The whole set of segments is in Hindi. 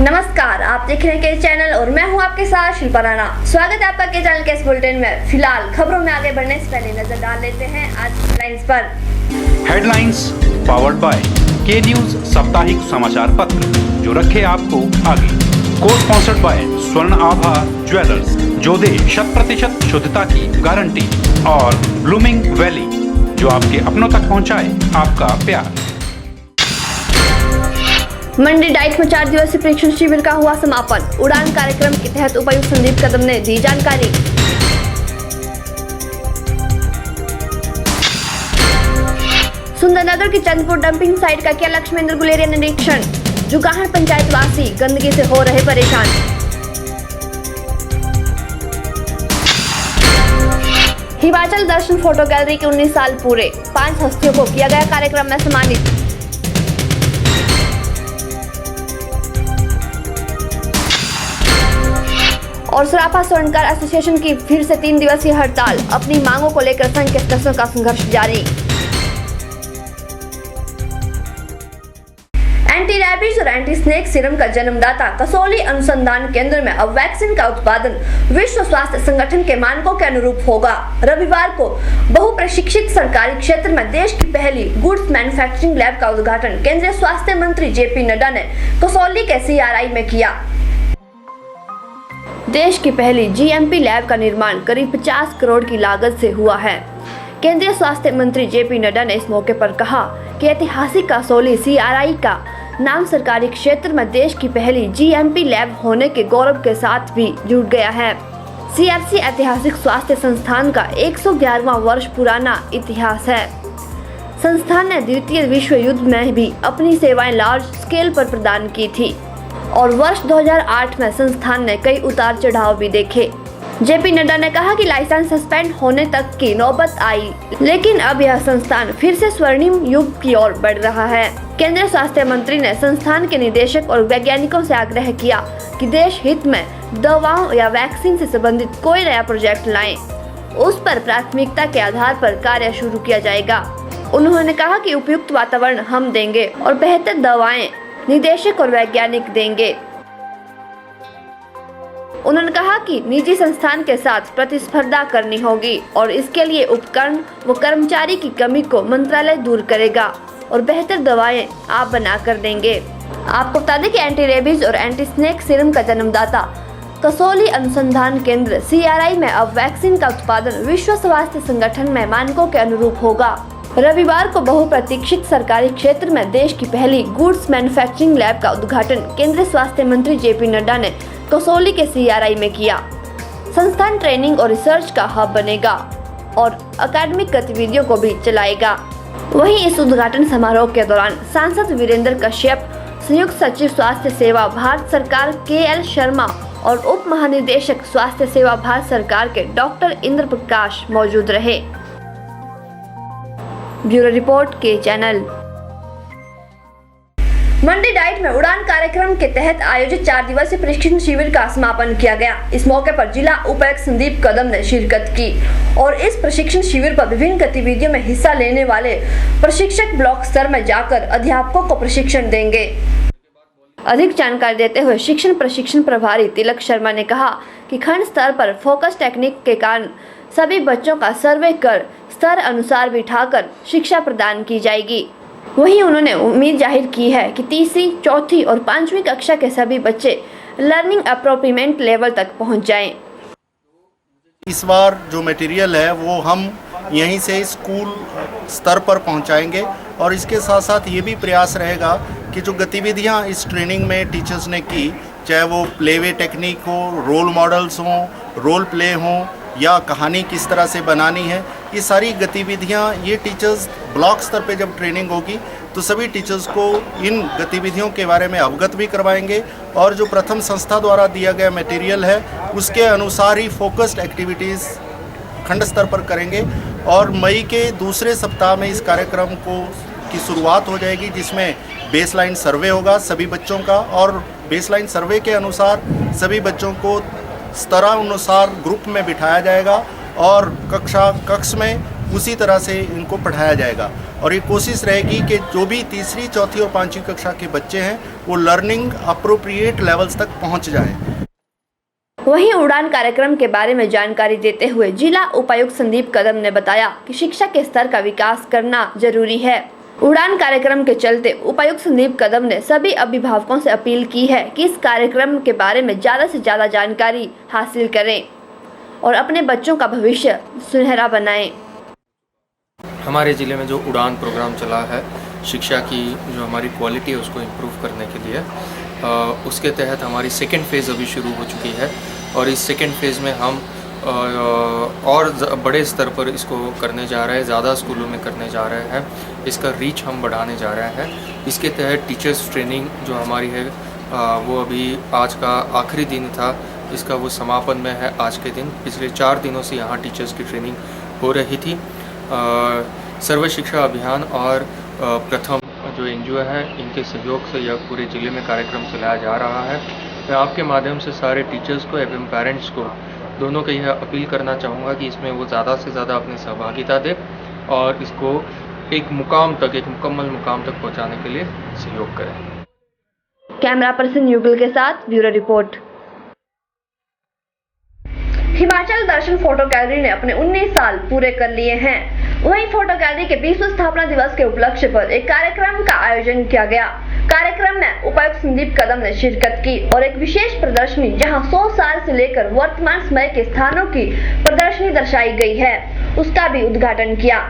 नमस्कार, आप देख रहे हैं के चैनल और मैं हूं आपके साथ शिल्पा राणा। स्वागत है आपका के चैनल के इस बुलेटिन में। फिलहाल खबरों में आगे बढ़ने से पहले नजर डाल लेते हैं आज हेडलाइंस पर। हेडलाइंस पावर्ड बाय के न्यूज साप्ताहिक समाचार पत्र, जो रखे आपको आगे। को स्पॉन्सर्ड बाय स्वर्ण आभा ज्वेलर्स, जो दे 100% शुद्धता की गारंटी, और ब्लूमिंग वैली, जो आपके अपनों तक पहुंचाए आपका प्यार। मंडी डाइट में 4 दिवसीय प्रशिक्षण शिविर का हुआ समापन। उड़ान कार्यक्रम के तहत उपायुक्त संदीप कदम ने दी जानकारी। सुंदरनगर की चंदपुर डंपिंग साइट का किया लक्ष्मेंद्र गुलेरिया ने निरीक्षण। जुगाहर पंचायत वासी गंदगी से हो रहे परेशान। हिमाचल दर्शन फोटो गैलरी के 19 साल पूरे, 5 हस्तियों को किया गया कार्यक्रम में सम्मानित। और सराफा स्वर्णकार एसोसिएशन की फिर से 3 दिवसीय हड़ताल। अपनी मांगों को लेकर संघ के सदस्यों का संघर्ष जारी। एंटी रैबीज और एंटी स्नेक सीरम का जन्मदाता कसौली अनुसंधान केंद्र में अब वैक्सीन का उत्पादन विश्व स्वास्थ्य संगठन के मानकों के अनुरूप होगा। रविवार को बहुप्रशिक्षित सरकारी क्षेत्र में देश की पहली गुड्स मैन्युफैक्चरिंग लैब का उद्घाटन केंद्रीय स्वास्थ्य मंत्री जेपी नड्डा ने कसौली के सीआरआई में किया। देश की पहली जीएमपी लैब का निर्माण करीब 50 करोड़ की लागत से हुआ है। केंद्रीय स्वास्थ्य मंत्री जेपी नड्डा ने इस मौके पर कहा कि ऐतिहासिक कसौली सीआरआई का नाम सरकारी क्षेत्र में देश की पहली जीएमपी लैब होने के गौरव के साथ भी जुड़ गया है। सीआरसी ऐतिहासिक स्वास्थ्य संस्थान का 111वां वर्ष पुराना इतिहास है। संस्थान ने द्वितीय विश्व युद्ध में भी अपनी सेवाएं लार्ज स्केल पर प्रदान की थी और वर्ष 2008 में संस्थान ने कई उतार चढ़ाव भी देखे। जेपी नड्डा ने कहा कि लाइसेंस सस्पेंड होने तक की नौबत आई, लेकिन अब यह संस्थान फिर से स्वर्णिम युग की ओर बढ़ रहा है। केंद्रीय स्वास्थ्य मंत्री ने संस्थान के निदेशक और वैज्ञानिकों से आग्रह किया कि देश हित में दवाओं या वैक्सीन से संबंधित कोई नया प्रोजेक्ट लाएं, उस पर प्राथमिकता के आधार पर कार्य शुरू किया जाएगा। उन्होंने कहा कि उपयुक्त वातावरण हम देंगे और बेहतर दवाएं निदेशक और वैज्ञानिक देंगे। उन्होंने कहा कि निजी संस्थान के साथ प्रतिस्पर्धा करनी होगी और इसके लिए उपकरण व कर्मचारी की कमी को मंत्रालय दूर करेगा और बेहतर दवाएं आप बना कर देंगे। आपको बता दें कि एंटी रेबीज और एंटी स्नेक सीरम का जन्मदाता कसौली अनुसंधान केंद्र सीआरआई में अब वैक्सीन का उत्पादन विश्व स्वास्थ्य संगठन में मानकों के अनुरूप होगा। रविवार को बहुप्रतीक्षित सरकारी क्षेत्र में देश की पहली गुड्स मैन्युफैक्चरिंग लैब का उद्घाटन केंद्रीय स्वास्थ्य मंत्री जेपी नड्डा ने कसौली के सीआरआई में किया। संस्थान ट्रेनिंग और रिसर्च का हब बनेगा और अकादमिक गतिविधियों को भी चलाएगा। वहीं इस उद्घाटन समारोह के दौरान सांसद वीरेंद्र कश्यप, संयुक्त सचिव स्वास्थ्य सेवा भारत सरकार केएल शर्मा और उप महानिदेशक स्वास्थ्य सेवा भारत सरकार के डॉक्टर इंद्र प्रकाश मौजूद रहे। ब्यूरो रिपोर्ट के चैनल। मंडी डाइट में उड़ान कार्यक्रम के तहत आयोजित 4 दिवसीय प्रशिक्षण शिविर का समापन किया गया। इस मौके पर जिला उपायुक्त संदीप कदम ने शिरकत की और इस प्रशिक्षण शिविर पर विभिन्न गतिविधियों में हिस्सा लेने वाले प्रशिक्षक ब्लॉक स्तर में जाकर अध्यापकों को प्रशिक्षण देंगे। अधिक जानकारी देते हुए शिक्षण प्रशिक्षण प्रभारी तिलक शर्मा ने कहा कि खंड स्तर पर फोकस टेक्निक के कारण सभी बच्चों का सर्वे कर स्तर अनुसार बिठाकर शिक्षा प्रदान की जाएगी। वहीं उन्होंने उम्मीद जाहिर की है कि तीसरी, चौथी और 5वीं कक्षा के सभी बच्चे लर्निंग अप्रोप्रिएट लेवल तक पहुंच जाएं। इस बार जो मटेरियल है वो हम यहीं से स्कूल स्तर पर पहुंचाएंगे और इसके साथ साथ ये भी प्रयास रहेगा कि जो गतिविधियां इस ट्रेनिंग में टीचर्स ने की, चाहे वो प्लेवे टेक्निक हो, रोल मॉडल्स हों, रोल प्ले हों या कहानी किस तरह से बनानी है, ये सारी गतिविधियां ये टीचर्स ब्लॉक स्तर पे जब ट्रेनिंग होगी तो सभी टीचर्स को इन गतिविधियों के बारे में अवगत भी करवाएंगे और जो प्रथम संस्था द्वारा दिया गया मटेरियल है उसके अनुसार ही फोकस्ड एक्टिविटीज़ खंड स्तर पर करेंगे। और मई के दूसरे सप्ताह में इस कार्यक्रम की शुरुआत हो जाएगी, जिसमें बेसलाइन सर्वे होगा सभी बच्चों का और बेसलाइन सर्वे के अनुसार सभी बच्चों को स्तरानुसार ग्रुप में बिठाया जाएगा और कक्ष में उसी तरह से इनको पढ़ाया जाएगा। और ये कोशिश रहेगी कि जो भी तीसरी, चौथी और पाँचवीं कक्षा के बच्चे हैं वो लर्निंग अप्रोप्रिएट लेवल्स तक पहुंच जाएं। वहीं उड़ान कार्यक्रम के बारे में जानकारी देते हुए जिला उपायुक्त संदीप कदम ने बताया कि शिक्षा के स्तर का विकास करना जरूरी है। उड़ान कार्यक्रम के चलते उपायुक्त संदीप कदम ने सभी अभिभावकों से अपील की है कि इस कार्यक्रम के बारे में ज़्यादा से ज़्यादा जानकारी हासिल करें और अपने बच्चों का भविष्य सुनहरा बनाएं। हमारे ज़िले में जो उड़ान प्रोग्राम चला है शिक्षा की जो हमारी क्वालिटी है उसको इम्प्रूव करने के लिए, उसके तहत हमारी सेकेंड फेज़ अभी शुरू हो चुकी है और इस सेकेंड फेज़ में हम और बड़े स्तर पर इसको करने जा रहे हैं, ज़्यादा स्कूलों में करने जा रहे हैं, इसका रीच हम बढ़ाने जा रहे हैं। इसके तहत टीचर्स ट्रेनिंग जो हमारी है वो अभी आज का आखिरी दिन था, इसका वो समापन में है आज के दिन। पिछले 4 दिनों से यहाँ टीचर्स की ट्रेनिंग हो रही थी। सर्व शिक्षा अभियान और प्रथम जो NGO है इनके सहयोग से यह पूरे ज़िले में कार्यक्रम चलाया जा रहा है। मैं आपके माध्यम से सारे टीचर्स को एवं पेरेंट्स को दोनों को यह अपील करना चाहूँगा कि इसमें वो ज़्यादा से ज़्यादा अपनी सहभागिता दें और इसको एक मुकम्मल मुकाम तक पहुँचाने के लिए सहयोग करें। कैमरा पर्सन युगल के साथ ब्यूरो रिपोर्ट। हिमाचल दर्शन फोटो गैलरी ने अपने 19 साल पूरे कर लिए हैं। वहीं फोटो गैलरी के 20वें स्थापना दिवस के उपलक्ष्य पर एक कार्यक्रम का आयोजन किया गया। कार्यक्रम में उपायुक्त संदीप कदम ने शिरकत की और एक विशेष प्रदर्शनी जहां 100 साल से लेकर वर्तमान समय के स्थानों की प्रदर्शनी दर्शाई गई है उसका भी उद्घाटन किया।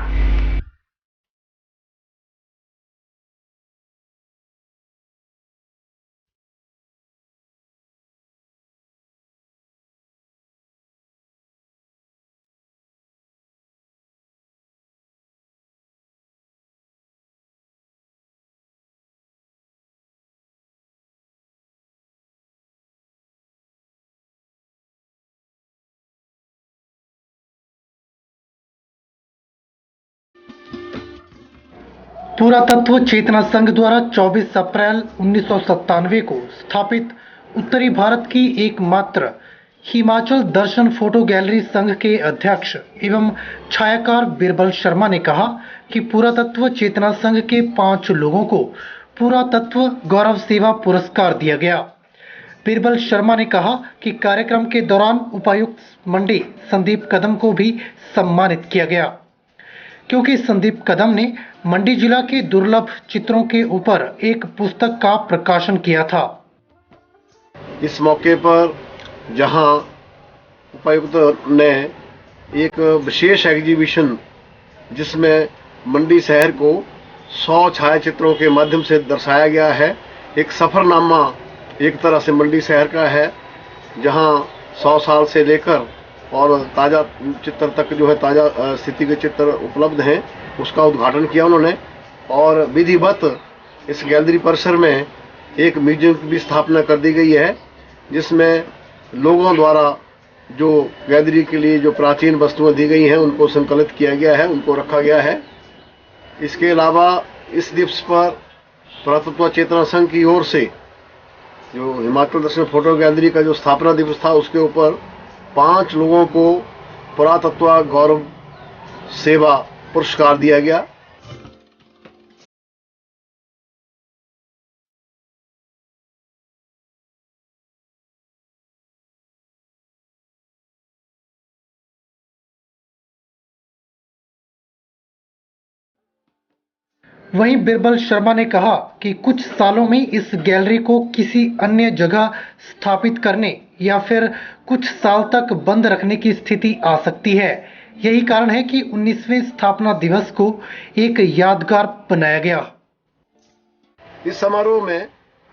पुरातत्व चेतना संघ द्वारा 24 अप्रैल 1997 को स्थापित उत्तरी भारत की एकमात्र हिमाचल दर्शन फोटो गैलरी संघ के अध्यक्ष एवं छायाकार बिरबल शर्मा ने कहा कि पुरातत्व चेतना संघ के 5 लोगों को पुरातत्व गौरव सेवा पुरस्कार दिया गया। बिरबल शर्मा ने कहा कि कार्यक्रम के दौरान उपायुक्त मंडी संदीप कदम को भी सम्मानित किया गया क्योंकि संदीप कदम ने मंडी जिला के दुर्लभ चित्रों के ऊपर एक पुस्तक का प्रकाशन किया था। इस मौके पर जहां उपायुक्त ने एक विशेष एग्जीबिशन जिसमें मंडी शहर को 100 छायाचित्रों के माध्यम से दर्शाया गया है, एक सफरनामा एक तरह से मंडी शहर का है जहां 100 साल से लेकर और ताज़ा चित्र तक जो है ताज़ा स्थिति के चित्र उपलब्ध हैं, उसका उद्घाटन किया उन्होंने। और विधिवत इस गैलरी परिसर में एक म्यूजियम की भी स्थापना कर दी गई है जिसमें लोगों द्वारा जो गैलरी के लिए जो प्राचीन वस्तुएं दी गई हैं उनको संकलित किया गया है, उनको रखा गया है। इसके अलावा इस दिवस पर पुरातत्व चेतना संघ की ओर से जो हिमाचल दर्शन फोटो गैलरी का जो स्थापना दिवस था उसके ऊपर 5 लोगों को पुरातत्व गौरव सेवा पुरस्कार दिया गया। वहीं बिरबल शर्मा ने कहा कि कुछ सालों में इस गैलरी को किसी अन्य जगह स्थापित करने या फिर कुछ साल तक बंद रखने की स्थिति आ सकती है। यही कारण है कि 19वें स्थापना दिवस को एक यादगार बनाया गया। इस समारोह में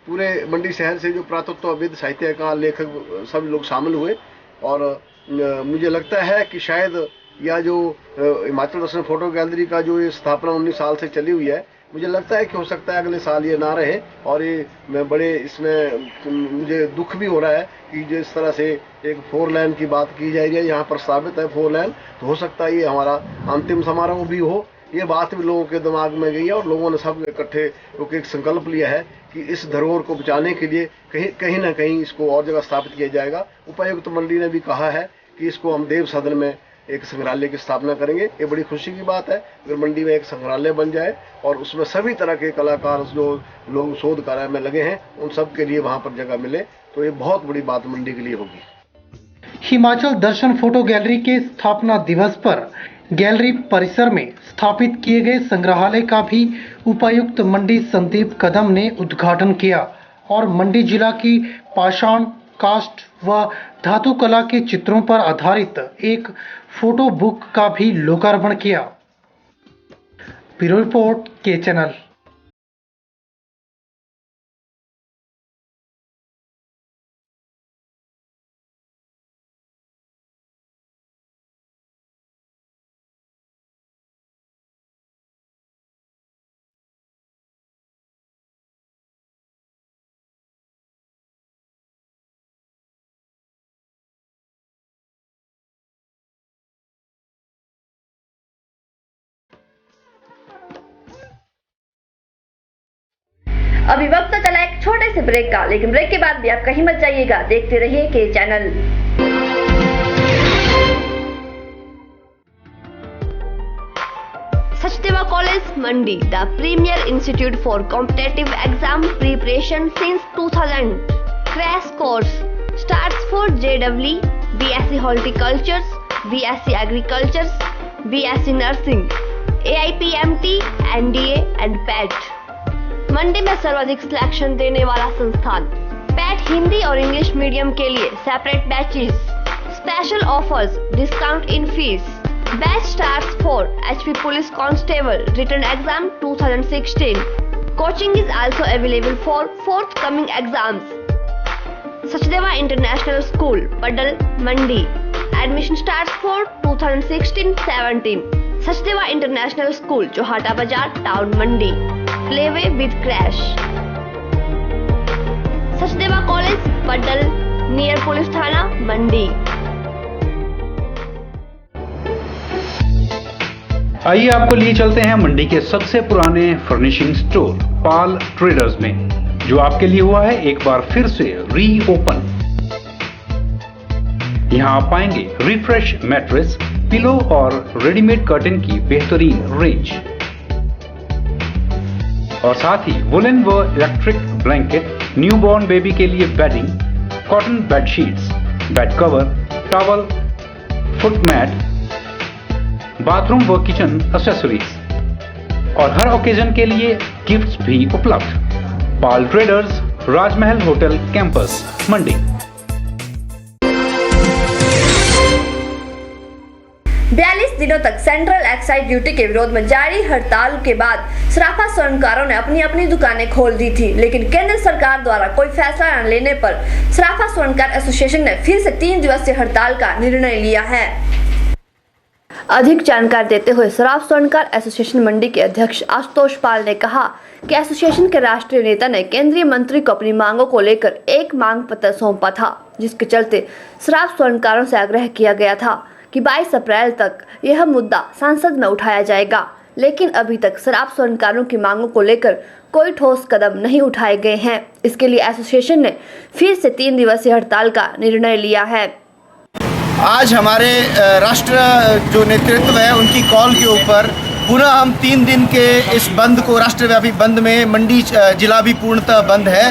पूरे मंडी शहर से जो पुरातत्वविद, साहित्यकार, लेखक सब लोग शामिल हुए और मुझे लगता है कि शायद या जो हिमाचल दर्शन फोटो गैलरी का जो ये स्थापना 19 साल से चली हुई है, मुझे लगता है कि हो सकता है अगले साल ये ना रहे। और ये मैं बड़े इसमें मुझे दुख भी हो रहा है कि जिस तरह से एक 4 लेन की बात की जा रही है, यहाँ प्रस्तावित है 4 लेन, तो हो सकता है ये हमारा अंतिम समारोह भी हो। ये बात भी लोगों के दिमाग में गई है और लोगों ने सब इकट्ठे होकर एक संकल्प लिया है कि इस धरोहर को बचाने के लिए कहीं ना कहीं इसको और जगह स्थापित किया जाएगा। उपायुक्त मंडी ने भी कहा है कि इसको हम देव सदन में एक संग्रहालय की स्थापना करेंगे। ये बड़ी खुशी की बात है अगर मंडी में एक संग्रहालय बन जाए और उसमें सभी तरह के कलाकार जो लोग शोध कार्य में लगे हैं उन सब के लिए वहां पर जगह मिले, तो ये बहुत बड़ी बात मंडी के लिए होगी। हिमाचल दर्शन फोटो गैलरी के स्थापना दिवस पर गैलरी परिसर में स्थापित किए गए संग्रहालय का भी उपायुक्त मंडी संदीप कदम ने उद्घाटन किया और मंडी जिला की पाषाण, काष्ठ व धातु कला के चित्रों पर आधारित एक फोटो बुक का भी लोकार्पण किया। ब्यूरो रिपोर्ट के चैनल। अभी वक्त तो चला एक छोटे से ब्रेक का, लेकिन ब्रेक के बाद भी आप कहीं मत जाइएगा, देखते रहिए के channel. Sachdeva college Mandi, the premier institute for competitive exam preparation since 2000. Crash course starts for JEE, BSc Horticulture, BSc Agriculture, BSc Nursing, AIPMT, NDA and PET. मंडी में सर्वाधिक सिलेक्शन देने वाला संस्थान। पैट हिंदी और इंग्लिश मीडियम के लिए separate batches, special offers, discount in fees. Batch starts for HP police constable written exam 2016. Coaching is also available for forthcoming exams. Sachdeva international school, Paddal, Mandi. Admission starts for 2016-17. Sachdeva international school, Chauhatta Bazaar, town, Mandi. Playway with creche. Sachdeva college, Paddal, near police थाना, मंडी। आइए आपको लिए चलते हैं मंडी के सबसे पुराने फर्निशिंग स्टोर पाल ट्रेडर्स में, जो आपके लिए हुआ है एक बार फिर से रीओपन। यहाँ आप पाएंगे रिफ्रेश मैट्रेस, पिलो और रेडीमेड कर्टन की बेहतरीन रेंज, और साथ ही वुलन व इलेक्ट्रिक ब्लैंकेट, न्यूबॉर्न बेबी के लिए bedding, cotton bedsheets, bed cover, towel, foot mat, bathroom व किचन एक्सेसरीज और हर ओकेजन के लिए गिफ्ट्स भी उपलब्ध। Pal traders, Rajmahal hotel campus, Mandi. 42 दिनों तक सेंट्रल एक्साइज ड्यूटी के विरोध में जारी हड़ताल के बाद सराफा स्वर्णकारों ने अपनी अपनी दुकानें खोल दी थी, लेकिन केंद्र सरकार द्वारा कोई फैसला न लेने पर सराफा स्वर्णकार एसोसिएशन ने फिर से 3 दिवसीय हड़ताल का निर्णय लिया है। अधिक जानकारी देते हुए सराफ स्वर्णकार एसोसिएशन मंडी के अध्यक्ष आशुतोष पाल ने कहा कि एसोसिएशन के राष्ट्रीय नेता ने केंद्रीय मंत्री को अपनी मांगों को लेकर एक मांग पत्र सौंपा था, जिसके चलते सराफ स्वर्णकारों से आग्रह किया गया था कि 22 अप्रैल तक यह मुद्दा संसद में उठाया जाएगा, लेकिन अभी तक शराब स्वर्णकारों की मांगों को लेकर कोई ठोस कदम नहीं उठाए गए हैं। इसके लिए एसोसिएशन ने फिर से 3 दिवसीय हड़ताल का निर्णय लिया है। आज हमारे राष्ट्र जो नेतृत्व है उनकी कॉल के ऊपर पुनः हम 3 दिन के इस बंद को, राष्ट्रव्यापी बंद में मंडी जिला भी पूर्णतः बंद है,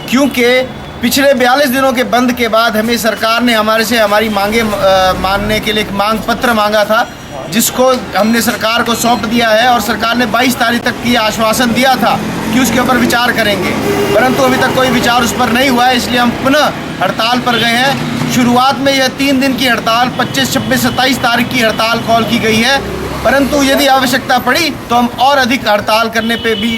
क्योंकि पिछले 42 दिनों के बंद के बाद हमें सरकार ने हमारे से हमारी मांगे मानने के लिए एक मांग पत्र मांगा था, जिसको हमने सरकार को सौंप दिया है और सरकार ने 22 तारीख तक की आश्वासन दिया था कि उसके ऊपर विचार करेंगे, परंतु अभी तक कोई विचार उस पर नहीं हुआ है। इसलिए हम पुनः हड़ताल पर गए हैं। शुरुआत में यह 3 दिन की हड़ताल 25, 26, 27 तारीख की हड़ताल कॉल की गई है, परंतु यदि आवश्यकता पड़ी तो हम और अधिक हड़ताल करने पे भी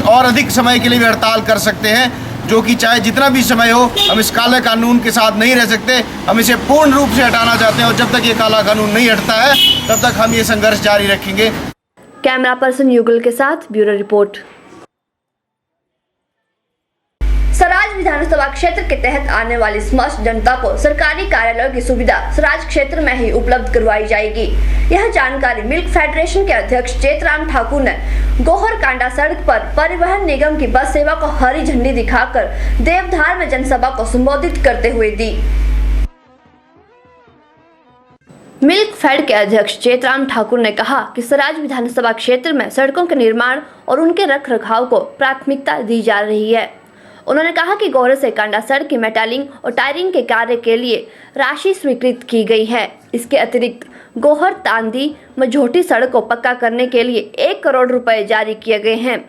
और अधिक समय के लिए भी हड़ताल कर सकते हैं, जो कि चाहे जितना भी समय हो, हम इस काले कानून के साथ नहीं रह सकते। हम इसे पूर्ण रूप से हटाना चाहते हैं और जब तक ये काला कानून नहीं हटता है तब तक हम ये संघर्ष जारी रखेंगे। कैमरा पर्सन युगल के साथ ब्यूरो रिपोर्ट। सराज विधानसभा क्षेत्र के तहत आने वाली समस्त जनता को सरकारी कार्यालयों की सुविधा सराज क्षेत्र में ही उपलब्ध करवाई जाएगी। यह जानकारी मिल्क फेडरेशन के अध्यक्ष चेतराम ठाकुर ने गोहर कांडा सड़क पर परिवहन निगम की बस सेवा को हरी झंडी दिखाकर देवधार में जनसभा को संबोधित करते हुए दी। मिल्क फेड के अध्यक्ष चेतराम ठाकुर ने कहा कि सराज विधानसभा क्षेत्र में सड़कों के निर्माण और उनके रखरखाव को प्राथमिकता दी जा रही है। उन्होंने कहा कि गोहर से कांडा सड़क की मेटालिंग और टायरिंग के कार्य के लिए राशि स्वीकृत की गई है। इसके अतिरिक्त गोहर तांदी मझोटी सड़क को पक्का करने के लिए 1 करोड़ रुपए जारी किए गए हैं।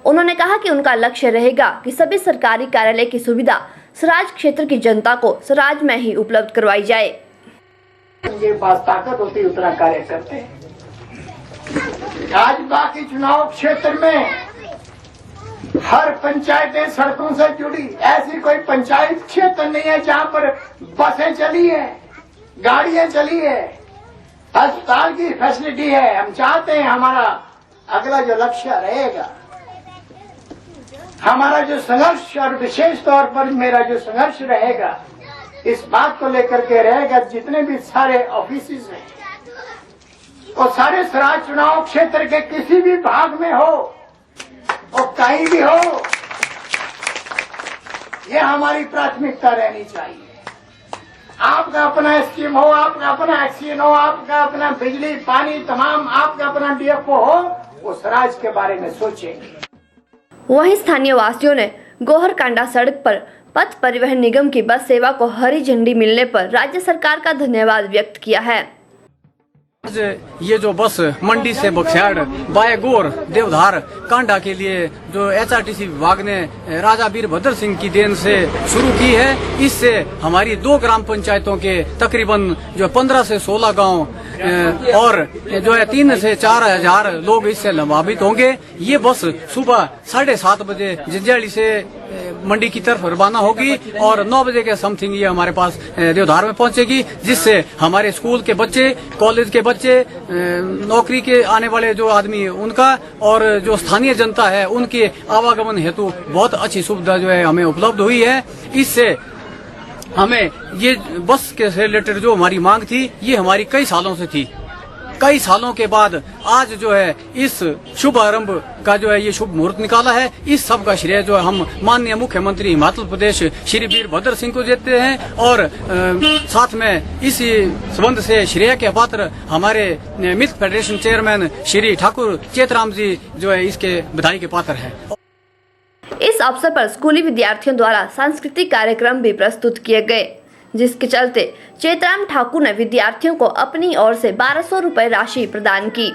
उन्होंने कहा कि उनका लक्ष्य रहेगा कि सभी सरकारी कार्यालय की सुविधा सराज क्षेत्र की जनता को सराज में ही उपलब्ध करवाई जाए। उनके पास ताकत होती उतना कार्य करते हैं। आज बाकी चुनाव क्षेत्र में हर पंचायतें सड़कों से जुड़ी, ऐसी कोई पंचायत क्षेत्र नहीं है जहां पर बसें चली है, गाड़ियां चली है, अस्पताल की फैसिलिटी है। हम चाहते हैं हमारा अगला जो लक्ष्य रहेगा, हमारा जो संघर्ष और विशेष तौर पर मेरा जो संघर्ष रहेगा इस बात को लेकर के रहेगा, जितने भी सारे ऑफिसेज हैं और सारे सराज चुनाव क्षेत्र के किसी भी भाग में हो और कहीं भी हो, ये हमारी प्राथमिकता रहनी चाहिए। आपका अपना एसडीएम हो, आपका अपना एक्सीएन हो, आपका अपना बिजली पानी तमाम आपका अपना डीएफओ हो, वो सराज के बारे में सोचेंगे। वहीं स्थानीय वासियों ने गोहर कांडा सड़क पर पथ परिवहन निगम की बस सेवा को हरी झंडी मिलने पर राज्य सरकार का धन्यवाद व्यक्त किया है। ये जो बस मंडी से बख्सियाड़ बाय गोर देवधार कांडा के लिए जो एचआरटीसी विभाग ने राजा वीरभद्र सिंह की देन से शुरू की है, इससे हमारी 2 ग्राम पंचायतों के तकरीबन जो 15 से 16 गांव और जो है 3 से 4 हजार लोग इससे लाभान्वित होंगे। ये बस सुबह 7:30 बजे जंजैली से मंडी की तरफ रवाना होगी और 9 बजे के समथिंग ये हमारे पास देवधार में पहुंचेगी, जिससे हमारे स्कूल के बच्चे, कॉलेज के बच्चे, नौकरी के आने वाले जो आदमी उनका और जो स्थानीय जनता है उनके आवागमन हेतु बहुत अच्छी सुविधा जो है हमें उपलब्ध हुई है। इससे हमें ये बस के रिलेटेड जो हमारी मांग थी, ये हमारी कई सालों से थी। कई सालों के बाद आज जो है इस शुभ आरंभ का जो है ये शुभ मुहूर्त निकाला है। इस सब का श्रेय जो है हम माननीय मुख्यमंत्री हिमाचल प्रदेश श्री वीरभद्र सिंह को देते हैं और साथ में इस संबंध से श्रेय के पात्र हमारे milk federation chairman Shri Thakur Chetram ji जो है इसके बधाई के पात्र हैं। इस अवसर पर स्कूली विद्यार्थियों द्वारा सांस्कृतिक कार्यक्रम भी प्रस्तुत किए गए, जिसके चलते चेतराम ठाकुर ने विद्यार्थियों को अपनी ओर से 1200 रुपए राशि प्रदान की।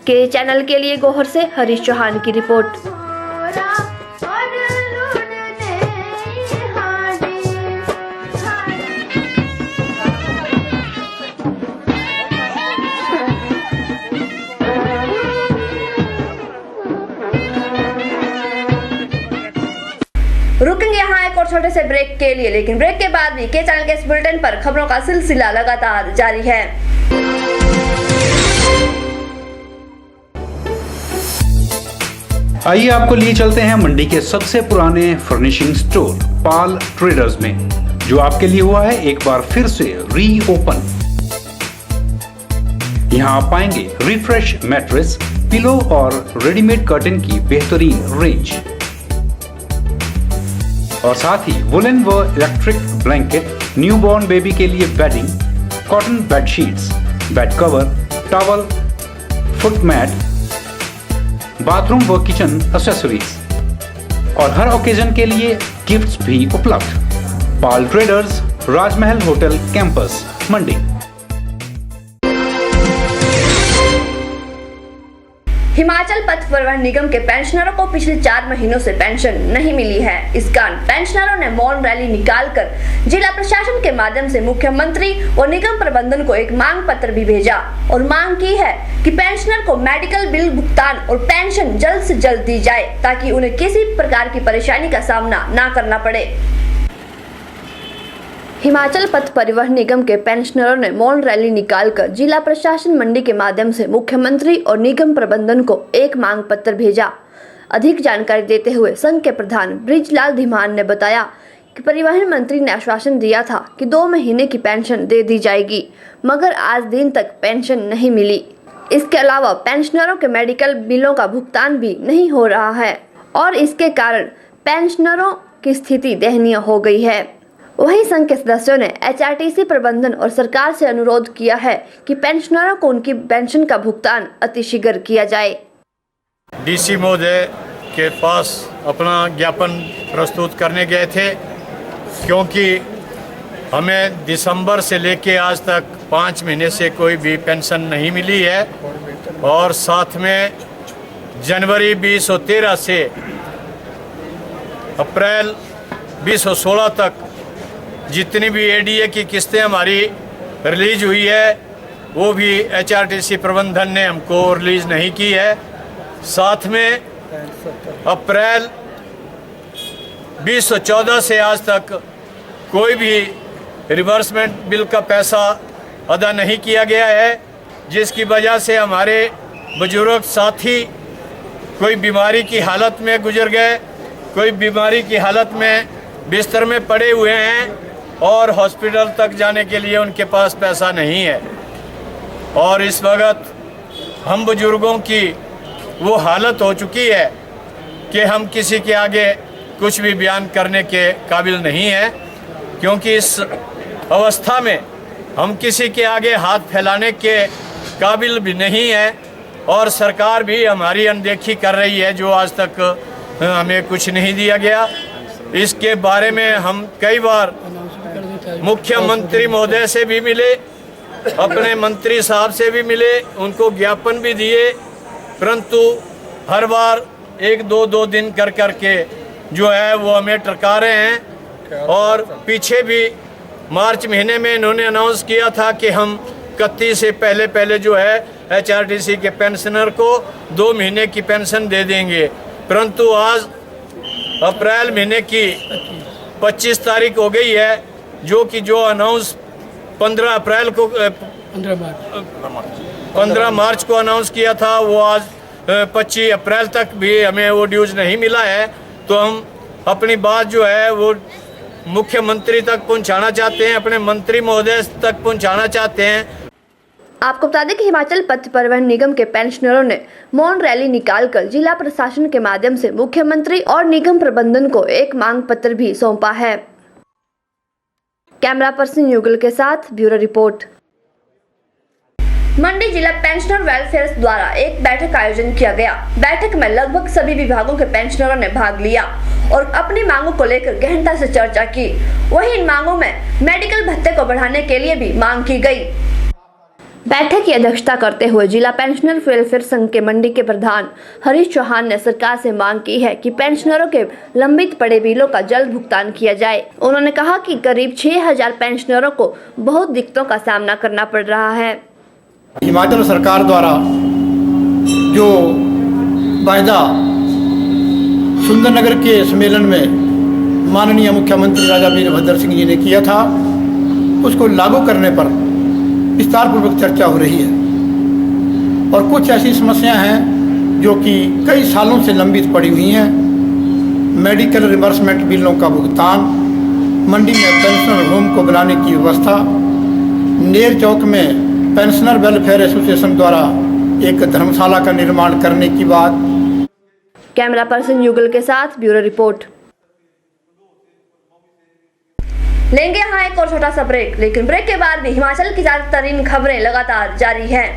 के चैनल के लिए गोहर से हरीश चौहान की रिपोर्ट। रुकेंगे यहाँ एक और छोटे से ब्रेक के लिए, लेकिन ब्रेक के बाद भी के चैनल के इस बुलेटिन पर खबरों का सिलसिला लगातार जारी है। आइए आपको लिए चलते हैं मंडी के सबसे पुराने फर्निशिंग स्टोर पाल ट्रेडर्स में, जो आपके लिए हुआ है एक बार फिर से रीओपन। यहाँ आप पाएंगे रिफ्रेश मैट्रेस, पिलो और रेडीमेड कर्टन की बेहतरीन रेंज और साथ ही वुलन व इलेक्ट्रिक ब्लैंकेट, न्यूबॉर्न बेबी के लिए bedding, cotton bedsheets, bed cover, towel, foot mat, bathroom व किचन एक्सेसरीज और हर ओकेजन के लिए गिफ्ट्स भी उपलब्ध। Pal traders, Rajmahal hotel campus, Mandi. Himachal Path Parivahan निगम के पेंशनरों को पिछले 4 महीनों से पेंशन नहीं मिली है। इस कारण पेंशनरों ने मौन रैली निकालकर जिला प्रशासन के माध्यम से मुख्यमंत्री और निगम प्रबंधन को एक मांग पत्र भी भेजा और मांग की है कि पेंशनर को मेडिकल बिल भुगतान और पेंशन जल्द से जल्द दी जाए, ताकि उन्हें किसी प्रकार की परेशानी का सामना न करना पड़े। हिमाचल पथ परिवहन निगम के पेंशनरों ने मौन रैली निकालकर जिला प्रशासन मंडी के माध्यम से मुख्यमंत्री और निगम प्रबंधन को एक मांग पत्र भेजा। अधिक जानकारी देते हुए संघ के प्रधान ब्रिजलाल धीमान ने बताया कि परिवहन मंत्री ने आश्वासन दिया था कि 2 महीने की पेंशन दे दी जाएगी, मगर आज दिन तक पेंशन नहीं मिली। इसके अलावा पेंशनरों के मेडिकल बिलों का भुगतान भी नहीं हो रहा है और इसके कारण पेंशनरों की स्थिति दयनीय हो गई है। वहीं संघ के सदस्यों ने एचआरटीसी प्रबंधन और सरकार से अनुरोध किया है कि पेंशनरों को उनकी पेंशन का भुगतान अतिशीघ्र किया जाए। डीसी महोदय के पास अपना ज्ञापन प्रस्तुत करने गए थे, क्योंकि हमें दिसंबर से लेके आज तक 5 महीने से कोई भी पेंशन नहीं मिली है और साथ में जनवरी 2013 से अप्रैल 2016 तक जितनी भी एडीए की किस्तें हमारी रिलीज हुई है वो भी एचआरटीसी प्रबंधन ने हमको रिलीज नहीं की है। साथ में अप्रैल 2014 से आज तक कोई भी रिवर्समेंट बिल का पैसा अदा नहीं किया गया है, जिसकी वजह से हमारे बुजुर्ग साथी कोई बीमारी की हालत में गुजर गए, कोई बीमारी की हालत में बिस्तर में पड़े हुए हैं और हॉस्पिटल तक जाने के लिए उनके पास पैसा नहीं है। और इस वक्त हम बुजुर्गों की वो हालत हो चुकी है कि हम किसी के आगे कुछ भी बयान करने के काबिल नहीं हैं, क्योंकि इस अवस्था में हम किसी के आगे हाथ फैलाने के काबिल भी नहीं है और सरकार भी हमारी अनदेखी कर रही है, जो आज तक हमें कुछ नहीं दिया गया। इसके बारे में हम कई बार मुख्यमंत्री महोदय से भी मिले, अपने मंत्री साहब से भी मिले, उनको ज्ञापन भी दिए, परंतु हर बार 1-2 दिन कर के जो है वो हमें टरका रहे हैं। और पीछे भी मार्च महीने में इन्होंने अनाउंस किया था कि हम 31 से पहले जो है एचआरटीसी के पेंशनर को 2 महीने की पेंशन दे देंगे, परंतु आज अप्रैल महीने की 25 तारीख हो गई है, जो अनाउंस 15 मार्च को अनाउंस किया था, वो आज 25 अप्रैल तक भी हमें वो ड्यूज नहीं मिला है। तो हम अपनी बात जो है वो मुख्यमंत्री तक पहुंचाना चाहते हैं, अपने मंत्री महोदय तक पहुंचाना चाहते हैं। आपको बता दें कि हिमाचल पथ परिवहन निगम के पेंशनरों ने मौन रैली निकालकर जिला प्रशासन के माध्यम से मुख्यमंत्री और निगम प्रबंधन को एक मांग पत्र भी सौंपा है। कैमरा पर्सन युगल के साथ ब्यूरो रिपोर्ट। मंडी जिला पेंशनर वेलफेयर द्वारा एक बैठक का आयोजन किया गया। बैठक में लगभग सभी विभागों के पेंशनरों ने भाग लिया और अपनी मांगों को लेकर गहनता से चर्चा की। वहीं इन मांगों में मेडिकल भत्ते को बढ़ाने के लिए भी मांग की गई। बैठक की अध्यक्षता करते हुए जिला पेंशनर वेलफेयर संघ के मंडी के प्रधान हरीश चौहान ने सरकार से मांग की है कि पेंशनरों के लंबित पड़े बिलों का जल्द भुगतान किया जाए। उन्होंने कहा कि करीब 6000 पेंशनरों को बहुत दिक्कतों का सामना करना पड़ रहा है। हिमाचल सरकार द्वारा जो वायदा सुंदरनगर के सम्मेलन में माननीय मुख्यमंत्री राजा वीरभद्र सिंह जी ने किया था, उसको लागू करने पर विस्तारपूर्वक चर्चा हो रही है और कुछ ऐसी समस्याएं हैं जो कि कई सालों से लंबित पड़ी हुई हैं। मेडिकल रिवर्समेंट बिलों का भुगतान, मंडी में पेंशनर होम को बनाने की व्यवस्था, नेर चौक में पेंशनर वेलफेयर एसोसिएशन द्वारा एक धर्मशाला का निर्माण करने की बात। कैमरा पर्सन युगल के साथ ब्यूरो रिपोर्ट। लेंगे यहाँ एक और छोटा सा ब्रेक, लेकिन ब्रेक के बाद भी हिमाचल की ज्यादातरीन खबरें लगातार जारी हैं।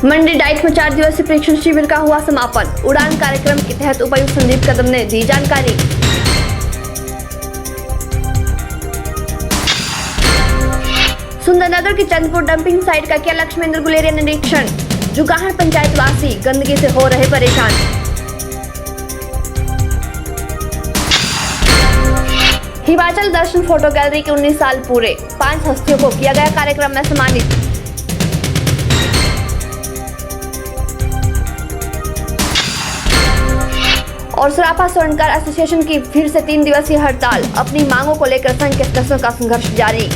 मंडी डाइट में 4 दिवसीय प्रशिक्षण शिविर का हुआ समापन। उड़ान कार्यक्रम के तहत उपायुक्त संदीप कदम ने दी जानकारी। सुंदरनगर की चंदपुर डंपिंग साइट का किया लक्ष्मेंद्र गुलेरिया ने निरीक्षण। जुगाहर पंचायत वासी गंदगी से हो रहे परेशान। हिमाचल दर्शन फोटो गैलरी के 19 साल पूरे, 5 हस्तियों को किया गया कार्यक्रम में सम्मानित। और सराफा स्वर्णकार एसोसिएशन की फिर से 3 दिवसीय हड़ताल। अपनी मांगों को लेकर संघ के सदस्यों का संघर्ष जारी।